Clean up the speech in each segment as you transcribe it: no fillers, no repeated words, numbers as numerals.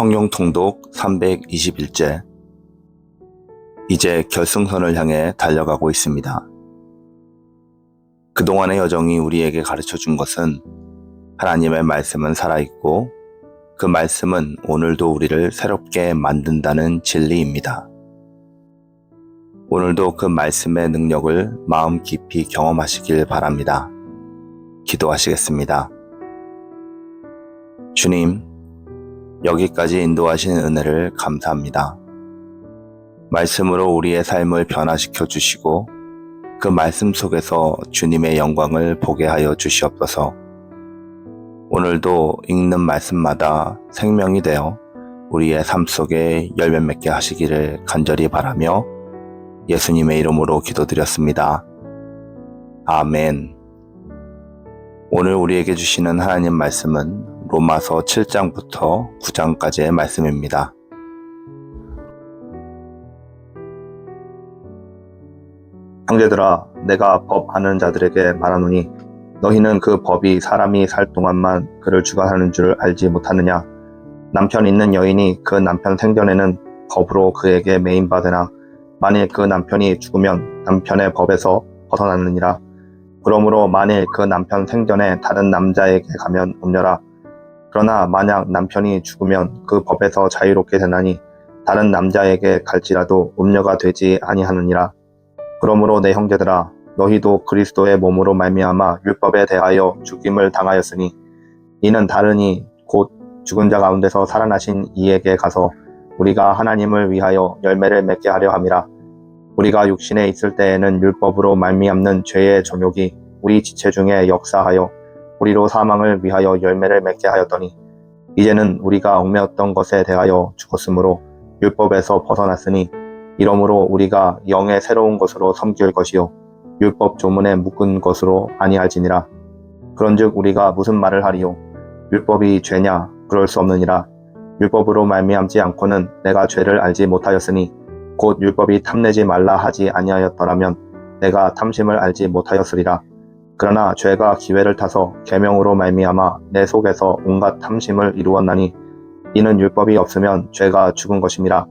성경 통독 321째. 이제 결승선을 향해 달려가고 있습니다. 그동안의 여정이 우리에게 가르쳐 준 것은 하나님의 말씀은 살아있고 그 말씀은 오늘도 우리를 새롭게 만든다는 진리입니다. 오늘도 그 말씀의 능력을 마음 깊이 경험하시길 바랍니다. 기도하시겠습니다. 주님, 여기까지 인도하신 은혜를 감사합니다. 말씀으로 우리의 삶을 변화시켜 주시고 그 말씀 속에서 주님의 영광을 보게 하여 주시옵소서. 오늘도 읽는 말씀마다 생명이 되어 우리의 삶 속에 열매 맺게 하시기를 간절히 바라며 예수님의 이름으로 기도드렸습니다. 아멘. 오늘 우리에게 주시는 하나님 말씀은 로마서 7장부터 9장까지의 말씀입니다. 형제들아, 내가 법 아는 자들에게 말하노니 너희는 그 법이 사람이 살 동안만 그를 주관하는 줄 알지 못하느냐? 남편 있는 여인이 그 남편 생전에는 법으로 그에게 매인받으나 만일 그 남편이 죽으면 남편의 법에서 벗어나느니라. 그러므로 만일 그 남편 생전에 다른 남자에게 가면 음녀라. 그러나 만약 남편이 죽으면 그 법에서 자유롭게 되나니 다른 남자에게 갈지라도 음녀가 되지 아니하느니라. 그러므로 내 형제들아, 너희도 그리스도의 몸으로 말미암아 율법에 대하여 죽임을 당하였으니 이는 다르니 곧 죽은 자 가운데서 살아나신 이에게 가서 우리가 하나님을 위하여 열매를 맺게 하려 함이라. 우리가 육신에 있을 때에는 율법으로 말미암는 죄의 정욕이 우리 지체 중에 역사하여 우리로 사망을 위하여 열매를 맺게 하였더니 이제는 우리가 얽매였던 것에 대하여 죽었으므로 율법에서 벗어났으니 이러므로 우리가 영의 새로운 것으로 섬길 것이요 율법 조문에 묶은 것으로 아니할지니라. 그런즉 우리가 무슨 말을 하리요? 율법이 죄냐? 그럴 수 없느니라. 율법으로 말미암지 않고는 내가 죄를 알지 못하였으니 곧 율법이 탐내지 말라 하지 아니하였더라면 내가 탐심을 알지 못하였으리라. 그러나 죄가 기회를 타서 계명으로 말미암아 내 속에서 온갖 탐심을 이루었나니 이는 율법이 없으면 죄가 죽은 것임이라.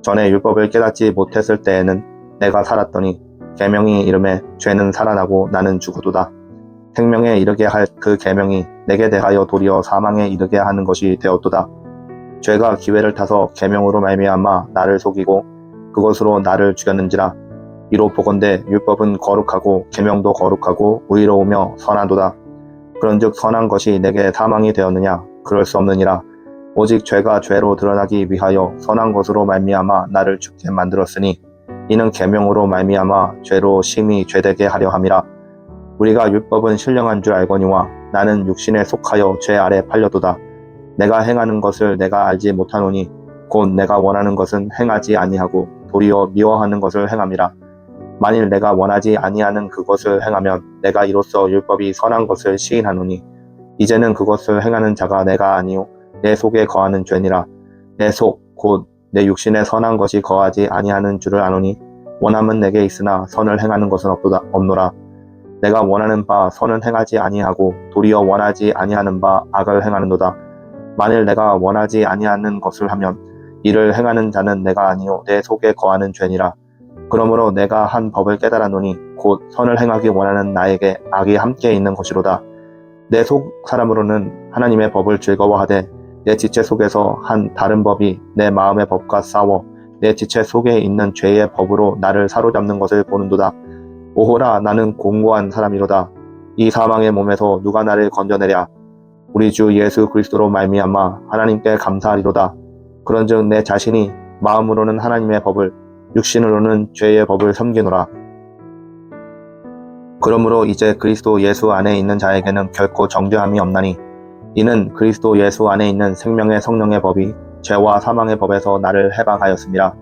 전에 율법을 깨닫지 못했을 때에는 내가 살았더니 계명이 이름에 죄는 살아나고 나는 죽어도다. 생명에 이르게 할 그 계명이 내게 대하여 도리어 사망에 이르게 하는 것이 되었도다. 죄가 기회를 타서 계명으로 말미암아 나를 속이고 그것으로 나를 죽였는지라. 이로 보건대 율법은 거룩하고 계명도 거룩하고 의로우며 선하도다. 그런즉 선한 것이 내게 사망이 되었느냐? 그럴 수 없느니라. 오직 죄가 죄로 드러나기 위하여 선한 것으로 말미암아 나를 죽게 만들었으니 이는 계명으로 말미암아 죄로 심히 죄되게 하려 함이라. 우리가 율법은 신령한 줄 알거니와 나는 육신에 속하여 죄 아래 팔려도다. 내가 행하는 것을 내가 알지 못하노니 곧 내가 원하는 것은 행하지 아니하고 도리어 미워하는 것을 행함이라. 만일 내가 원하지 아니하는 그것을 행하면 내가 이로써 율법이 선한 것을 시인하노니 이제는 그것을 행하는 자가 내가 아니요 내 속에 거하는 죄니라. 내 속 곧 내 육신에 선한 것이 거하지 아니하는 줄을 아노니 원함은 내게 있으나 선을 행하는 것은 없노라. 내가 원하는 바 선은 행하지 아니하고 도리어 원하지 아니하는 바 악을 행하는도다. 만일 내가 원하지 아니하는 것을 하면 이를 행하는 자는 내가 아니요 내 속에 거하는 죄니라. 그러므로 내가 한 법을 깨달았노니 곧 선을 행하기 원하는 나에게 악이 함께 있는 것이로다. 내 속 사람으로는 하나님의 법을 즐거워하되 내 지체 속에서 한 다른 법이 내 마음의 법과 싸워 내 지체 속에 있는 죄의 법으로 나를 사로잡는 것을 보는도다. 오호라, 나는 공고한 사람이로다. 이 사망의 몸에서 누가 나를 건져내랴? 우리 주 예수 그리스도로 말미암아 하나님께 감사하리로다. 그런즉 내 자신이 마음으로는 하나님의 법을 육신으로는 죄의 법을 섬기노라. 그러므로 이제 그리스도 예수 안에 있는 자에게는 결코 정죄함이 없나니 이는 그리스도 예수 안에 있는 생명의 성령의 법이 죄와 사망의 법에서 나를 해방하였습니다.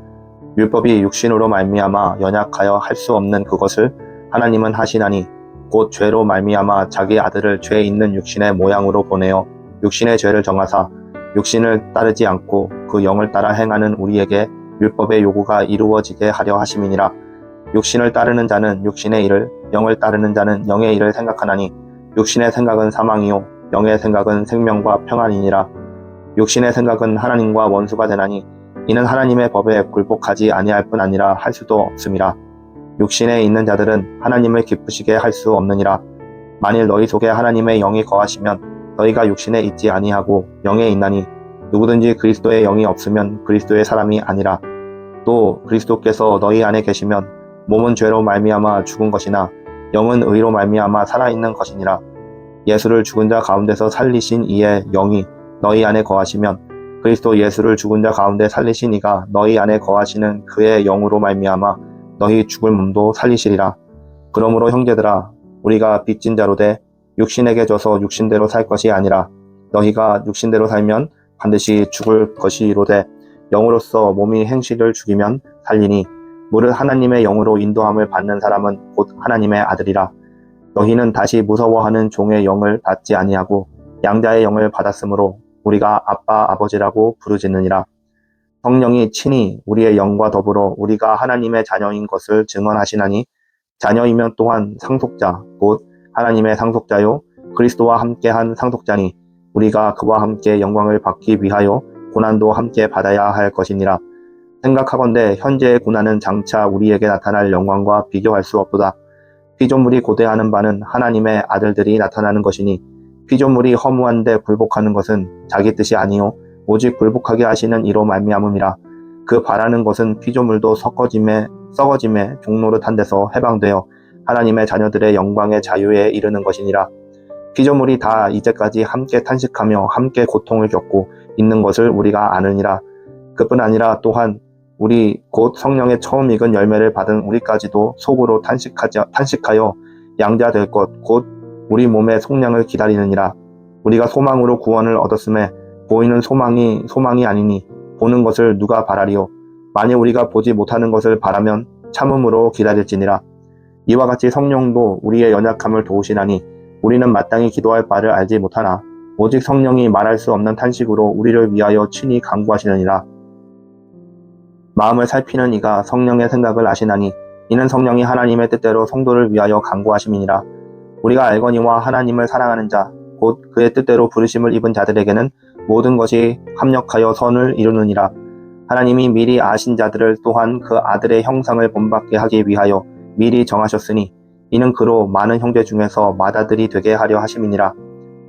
율법이 육신으로 말미암아 연약하여 할 수 없는 그것을 하나님은 하시나니 곧 죄로 말미암아 자기 아들을 죄 있는 육신의 모양으로 보내어 육신의 죄를 정하사 육신을 따르지 않고 그 영을 따라 행하는 우리에게 율법의 요구가 이루어지게 하려 하심이니라. 육신을 따르는 자는 육신의 일을, 영을 따르는 자는 영의 일을 생각하나니 육신의 생각은 사망이요 영의 생각은 생명과 평안이니라. 육신의 생각은 하나님과 원수가 되나니 이는 하나님의 법에 굴복하지 아니할 뿐 아니라 할 수도 없음이라. 육신에 있는 자들은 하나님을 기쁘시게 할 수 없느니라. 만일 너희 속에 하나님의 영이 거하시면 너희가 육신에 있지 아니하고 영에 있나니 누구든지 그리스도의 영이 없으면 그리스도의 사람이 아니라. 또 그리스도께서 너희 안에 계시면 몸은 죄로 말미암아 죽은 것이나 영은 의로 말미암아 살아있는 것이니라. 예수를 죽은 자 가운데서 살리신 이의 영이 너희 안에 거하시면 그리스도 예수를 죽은 자 가운데 살리신 이가 너희 안에 거하시는 그의 영으로 말미암아 너희 죽을 몸도 살리시리라. 그러므로 형제들아, 우리가 빚진 자로 돼 육신에게 져서 육신대로 살 것이 아니라 너희가 육신대로 살면 반드시 죽을 것이로되 영으로서 몸이 행실을 죽이면 살리니 무릇 하나님의 영으로 인도함을 받는 사람은 곧 하나님의 아들이라. 너희는 다시 무서워하는 종의 영을 받지 아니하고 양자의 영을 받았으므로 우리가 아빠 아버지라고 부르짖느니라. 성령이 친히 우리의 영과 더불어 우리가 하나님의 자녀인 것을 증언하시나니 자녀이면 또한 상속자 곧 하나님의 상속자요 그리스도와 함께한 상속자니 우리가 그와 함께 영광을 받기 위하여 고난도 함께 받아야 할 것이니라. 생각하건대 현재의 고난은 장차 우리에게 나타날 영광과 비교할 수 없도다. 피조물이 고대하는 바는 하나님의 아들들이 나타나는 것이니 피조물이 허무한데 굴복하는 것은 자기 뜻이 아니요 오직 굴복하게 하시는 이로 말미암음이라. 그 바라는 것은 피조물도 썩어짐에 종노릇한 데서 해방되어 하나님의 자녀들의 영광의 자유에 이르는 것이니라. 피조물이 다 이제까지 함께 탄식하며 함께 고통을 겪고 있는 것을 우리가 아느니라. 그뿐 아니라 또한 우리 곧 성령의 처음 익은 열매를 받은 우리까지도 속으로 탄식하여 양자 될 것 곧 우리 몸의 속량을 기다리느니라. 우리가 소망으로 구원을 얻었음에 보이는 소망이 아니니 보는 것을 누가 바라리요. 만일 우리가 보지 못하는 것을 바라면 참음으로 기다릴지니라. 이와 같이 성령도 우리의 연약함을 도우시나니 우리는 마땅히 기도할 바를 알지 못하나 오직 성령이 말할 수 없는 탄식으로 우리를 위하여 친히 간구하시느니라. 마음을 살피는 이가 성령의 생각을 아시나니 이는 성령이 하나님의 뜻대로 성도를 위하여 간구하심이니라. 우리가 알거니와 하나님을 사랑하는 자 곧 그의 뜻대로 부르심을 입은 자들에게는 모든 것이 합력하여 선을 이루느니라. 하나님이 미리 아신 자들을 또한 그 아들의 형상을 본받게 하기 위하여 미리 정하셨으니 이는 그로 많은 형제 중에서 맏아들이 되게 하려 하심이니라.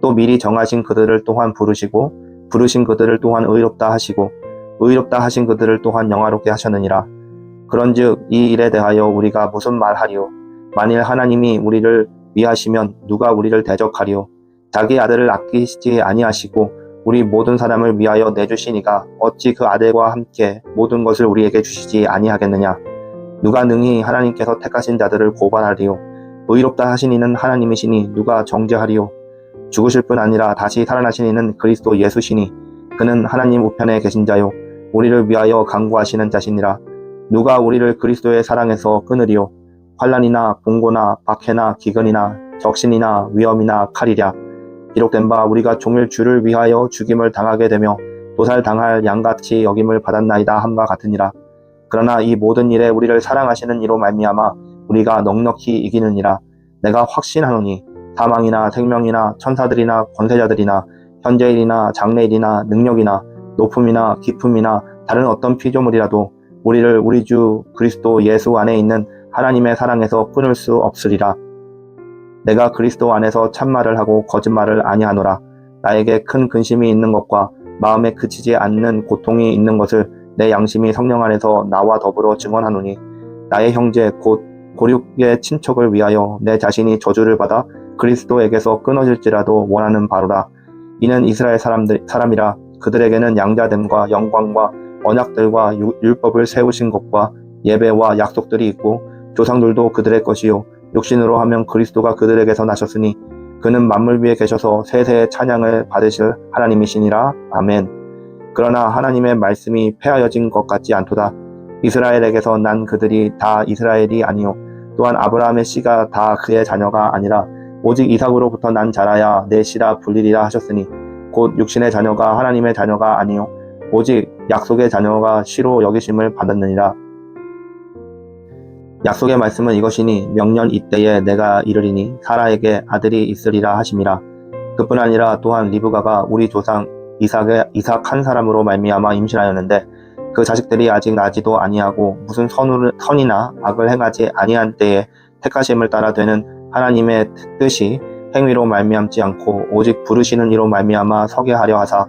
또 미리 정하신 그들을 또한 부르시고 부르신 그들을 또한 의롭다 하시고 의롭다 하신 그들을 또한 영화롭게 하셨느니라. 그런즉 이 일에 대하여 우리가 무슨 말하리요? 만일 하나님이 우리를 위하시면 누가 우리를 대적하리요? 자기 아들을 아끼시지 아니하시고 우리 모든 사람을 위하여 내주시니가 어찌 그 아들과 함께 모든 것을 우리에게 주시지 아니하겠느냐? 누가 능히 하나님께서 택하신 자들을 고발하리요? 의롭다 하신 이는 하나님이시니 누가 정죄하리요? 죽으실 뿐 아니라 다시 살아나신 이는 그리스도 예수시니 그는 하나님 우편에 계신 자요 우리를 위하여 간구하시는 자시니라. 누가 우리를 그리스도의 사랑에서 끊으리요? 환난이나 봉고나 박해나 기근이나 적신이나 위험이나 칼이랴. 기록된 바 우리가 종일 주를 위하여 죽임을 당하게 되며 도살당할 양같이 여김을 받았나이다 함과 같으니라. 그러나 이 모든 일에 우리를 사랑하시는 이로 말미암아 우리가 넉넉히 이기느니라. 내가 확신하노니 사망이나 생명이나 천사들이나 권세자들이나 현재일이나 장래일이나 능력이나 높음이나 깊음이나 다른 어떤 피조물이라도 우리를 우리 주 그리스도 예수 안에 있는 하나님의 사랑에서 끊을 수 없으리라. 내가 그리스도 안에서 참말을 하고 거짓말을 아니하노라. 나에게 큰 근심이 있는 것과 마음에 그치지 않는 고통이 있는 것을 내 양심이 성령 안에서 나와 더불어 증언하노니 나의 형제 곧 고륙의 친척을 위하여 내 자신이 저주를 받아 그리스도에게서 끊어질지라도 원하는 바로라. 이는 이스라엘 사람이라. 그들에게는 양자됨과 영광과 언약들과 율법을 세우신 것과 예배와 약속들이 있고 조상들도 그들의 것이요 육신으로 하면 그리스도가 그들에게서 나셨으니 그는 만물 위에 계셔서 세세의 찬양을 받으실 하나님이시니라. 아멘. 그러나 하나님의 말씀이 폐하여진 것 같지 않도다. 이스라엘에게서 난 그들이 다 이스라엘이 아니요 또한 아브라함의 씨가 다 그의 자녀가 아니라 오직 이삭으로부터 난 자라야 내 씨라 불리리라 하셨으니 곧 육신의 자녀가 하나님의 자녀가 아니요 오직 약속의 자녀가 씨로 여기심을 받았느니라. 약속의 말씀은 이것이니 명년 이때에 내가 이르리니 사라에게 아들이 있으리라 하심이라. 그뿐 아니라 또한 리브가가 우리 조상 이삭 한 사람으로 말미암아 임신하였는데 그 자식들이 아직 나지도 아니하고 무슨 선이나 악을 행하지 아니한 때에 택하심을 따라 되는 하나님의 뜻이 행위로 말미암지 않고 오직 부르시는 이로 말미암아 서게 하려 하사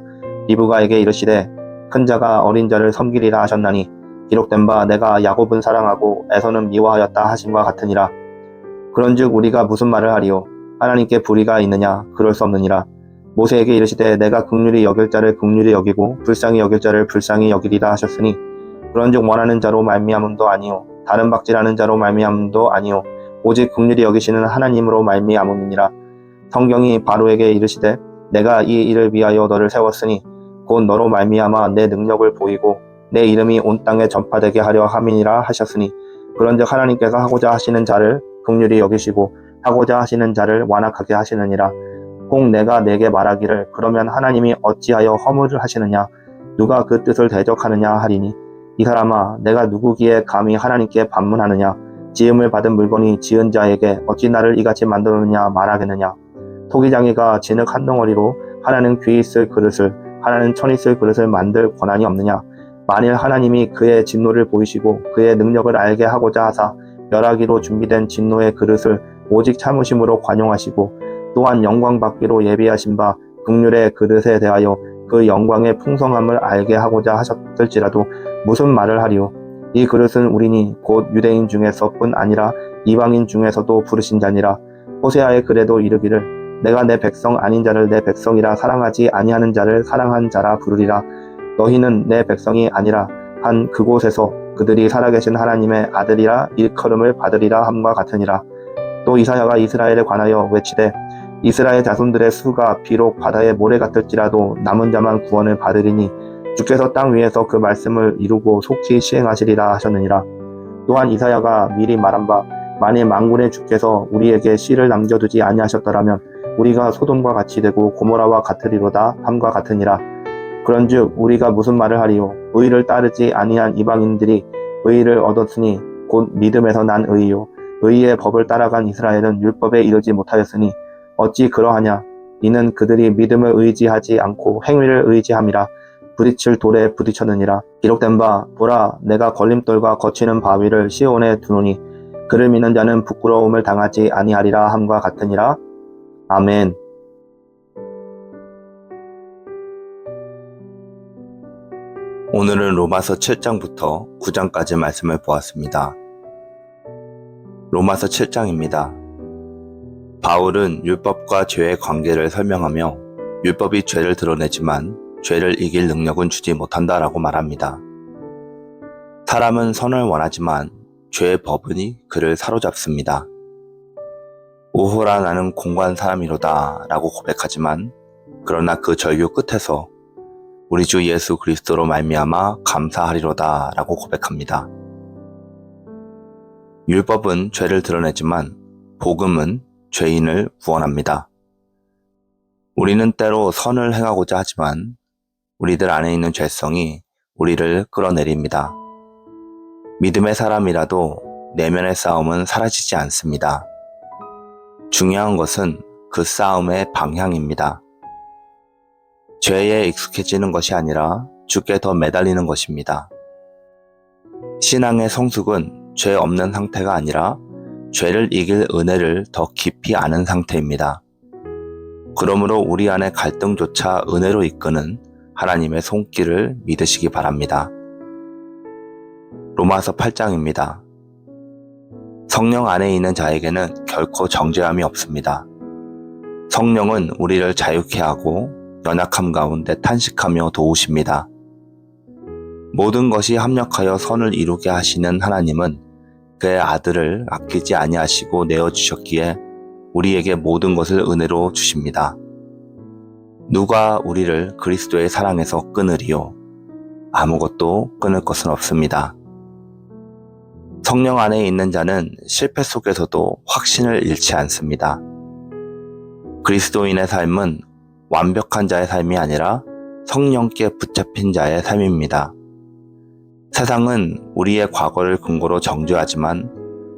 리브가에게 이르시되 큰 자가 어린 자를 섬기리라 하셨나니 기록된 바 내가 야곱은 사랑하고 에서는 미워하였다 하심과 같으니라. 그런즉 우리가 무슨 말을 하리요? 하나님께 불의가 있느냐? 그럴 수 없느니라. 모세에게 이르시되 내가 긍휼히 여길 자를 긍휼히 여기고 불쌍히 여길 자를 불쌍히 여기리라 하셨으니 그런즉 원하는 자로 말미암음도 아니요 다른 박질하는 자로 말미암음도 아니요 오직 긍휼히 여기시는 하나님으로 말미암음이니라. 성경이 바로에게 이르시되 내가 이 일을 위하여 너를 세웠으니 곧 너로 말미암아 내 능력을 보이고 내 이름이 온 땅에 전파되게 하려 함이니라 하셨으니 그런즉 하나님께서 하고자 하시는 자를 긍휼히 여기시고 하고자 하시는 자를 완악하게 하시느니라. 혹 내가 내게 말하기를 그러면 하나님이 어찌하여 허물을 하시느냐 누가 그 뜻을 대적하느냐 하리니 이 사람아 내가 누구기에 감히 하나님께 반문하느냐 지음을 받은 물건이 지은 자에게 어찌 나를 이같이 만들었느냐 말하겠느냐. 토기장이가 진흙 한 덩어리로 하나는 귀 있을 그릇을 하나는 천 있을 그릇을 만들 권한이 없느냐. 만일 하나님이 그의 진노를 보이시고 그의 능력을 알게 하고자 하사 멸하기로 준비된 진노의 그릇을 오직 참으심으로 관용하시고 또한 영광 받기로 예비하신 바 긍휼의 그릇에 대하여 그 영광의 풍성함을 알게 하고자 하셨을지라도 무슨 말을 하리요. 이 그릇은 우리니 곧 유대인 중에서뿐 아니라 이방인 중에서도 부르신 자니라. 호세아의 글에도 이르기를 내가 내 백성 아닌 자를 내 백성이라 사랑하지 아니하는 자를 사랑한 자라 부르리라. 너희는 내 백성이 아니라 한 그곳에서 그들이 살아계신 하나님의 아들이라 일컬음을 받으리라 함과 같으니라. 또 이사야가 이스라엘에 관하여 외치되 이스라엘 자손들의 수가 비록 바다의 모래 같을지라도 남은 자만 구원을 받으리니 주께서 땅 위에서 그 말씀을 이루고 속히 시행하시리라 하셨느니라. 또한 이사야가 미리 말한 바 만일 만군의 주께서 우리에게 씨를 남겨두지 아니하셨더라면 우리가 소돔과 같이 되고 고모라와 같으리로다 함과 같으니라. 그런즉 우리가 무슨 말을 하리요? 의를 따르지 아니한 이방인들이 의를 얻었으니 곧 믿음에서 난 의요. 의의 법을 따라간 이스라엘은 율법에 이르지 못하였으니 어찌 그러하냐? 이는 그들이 믿음을 의지하지 않고 행위를 의지함이라. 부딪힐 돌에 부딪혔느니라. 기록된 바 보라 내가 걸림돌과 거치는 바위를 시온에 두노니 그를 믿는 자는 부끄러움을 당하지 아니하리라 함과 같으니라. 아멘. 오늘은 로마서 7장부터 9장까지 말씀을 보았습니다. 로마서 7장입니다. 바울은 율법과 죄의 관계를 설명하며 율법이 죄를 드러내지만 죄를 이길 능력은 주지 못한다라고 말합니다. 사람은 선을 원하지만 죄의 법은이 그를 사로잡습니다. 오호라 나는 공고한 사람이로다 라고 고백하지만 그러나 그 절규 끝에서 우리 주 예수 그리스도로 말미암아 감사하리로다 라고 고백합니다. 율법은 죄를 드러내지만 복음은 죄인을 구원합니다. 우리는 때로 선을 행하고자 하지만 우리들 안에 있는 죄성이 우리를 끌어내립니다. 믿음의 사람이라도 내면의 싸움은 사라지지 않습니다. 중요한 것은 그 싸움의 방향입니다. 죄에 익숙해지는 것이 아니라 주께 더 매달리는 것입니다. 신앙의 성숙은 죄 없는 상태가 아니라 죄를 이길 은혜를 더 깊이 아는 상태입니다. 그러므로 우리 안의 갈등조차 은혜로 이끄는 하나님의 손길을 믿으시기 바랍니다. 로마서 8장입니다. 성령 안에 있는 자에게는 결코 정죄함이 없습니다. 성령은 우리를 자유케 하고 연약함 가운데 탄식하며 도우십니다. 모든 것이 합력하여 선을 이루게 하시는 하나님은 그의 아들을 아끼지 아니하시고 내어주셨기에 우리에게 모든 것을 은혜로 주십니다. 누가 우리를 그리스도의 사랑에서 끊으리요? 아무것도 끊을 것은 없습니다. 성령 안에 있는 자는 실패 속에서도 확신을 잃지 않습니다. 그리스도인의 삶은 완벽한 자의 삶이 아니라 성령께 붙잡힌 자의 삶입니다. 세상은 우리의 과거를 근거로 정죄하지만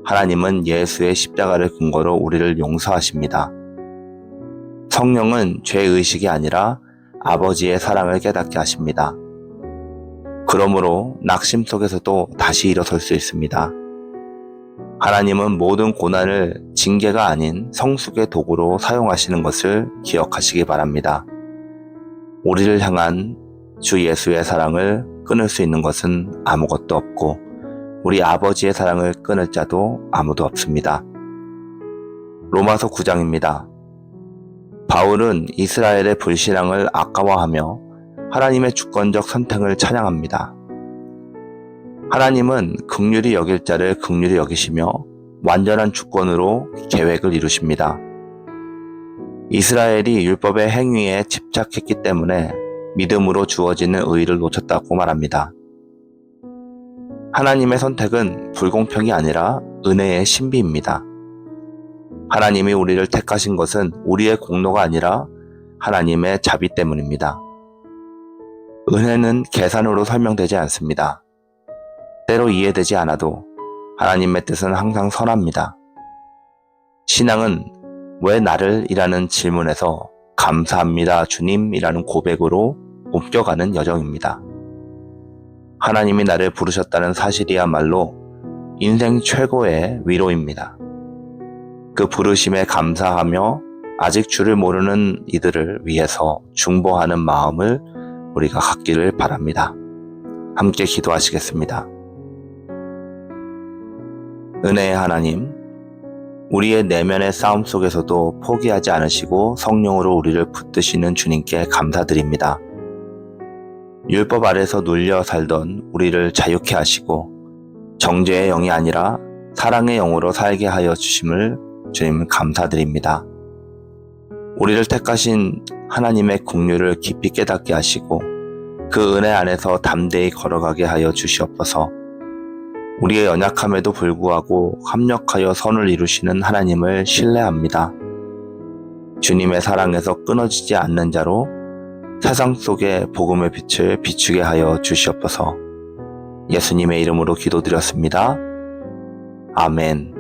하나님은 예수의 십자가를 근거로 우리를 용서하십니다. 성령은 죄의식이 아니라 아버지의 사랑을 깨닫게 하십니다. 그러므로 낙심 속에서도 다시 일어설 수 있습니다. 하나님은 모든 고난을 징계가 아닌 성숙의 도구로 사용하시는 것을 기억하시기 바랍니다. 우리를 향한 주 예수의 사랑을 끊을 수 있는 것은 아무것도 없고 우리 아버지의 사랑을 끊을 자도 아무도 없습니다. 로마서 9장입니다. 바울은 이스라엘의 불신앙을 아까워하며 하나님의 주권적 선택을 찬양합니다. 하나님은 긍휼히 여길 자를 긍휼히 여기시며 완전한 주권으로 계획을 이루십니다. 이스라엘이 율법의 행위에 집착했기 때문에 믿음으로 주어지는 의의를 놓쳤다고 말합니다. 하나님의 선택은 불공평이 아니라 은혜의 신비입니다. 하나님이 우리를 택하신 것은 우리의 공로가 아니라 하나님의 자비 때문입니다. 은혜는 계산으로 설명되지 않습니다. 때로 이해되지 않아도 하나님의 뜻은 항상 선합니다. 신앙은 왜 나를? 이라는 질문에서 감사합니다 주님 이라는 고백으로 옮겨가는 여정입니다. 하나님이 나를 부르셨다는 사실이야말로 인생 최고의 위로입니다. 그 부르심에 감사하며 아직 주를 모르는 이들을 위해서 중보하는 마음을 우리가 갖기를 바랍니다. 함께 기도하시겠습니다. 은혜의 하나님, 우리의 내면의 싸움 속에서도 포기하지 않으시고 성령으로 우리를 붙드시는 주님께 감사드립니다. 율법 아래서 눌려 살던 우리를 자유케 하시고 정죄의 영이 아니라 사랑의 영으로 살게 하여 주심을 주님 감사드립니다. 우리를 택하신 하나님의 긍휼을 깊이 깨닫게 하시고 그 은혜 안에서 담대히 걸어가게 하여 주시옵소서. 우리의 연약함에도 불구하고 합력하여 선을 이루시는 하나님을 신뢰합니다. 주님의 사랑에서 끊어지지 않는 자로 세상 속의 복음의 빛을 비추게 하여 주시옵소서. 예수님의 이름으로 기도드렸습니다. 아멘.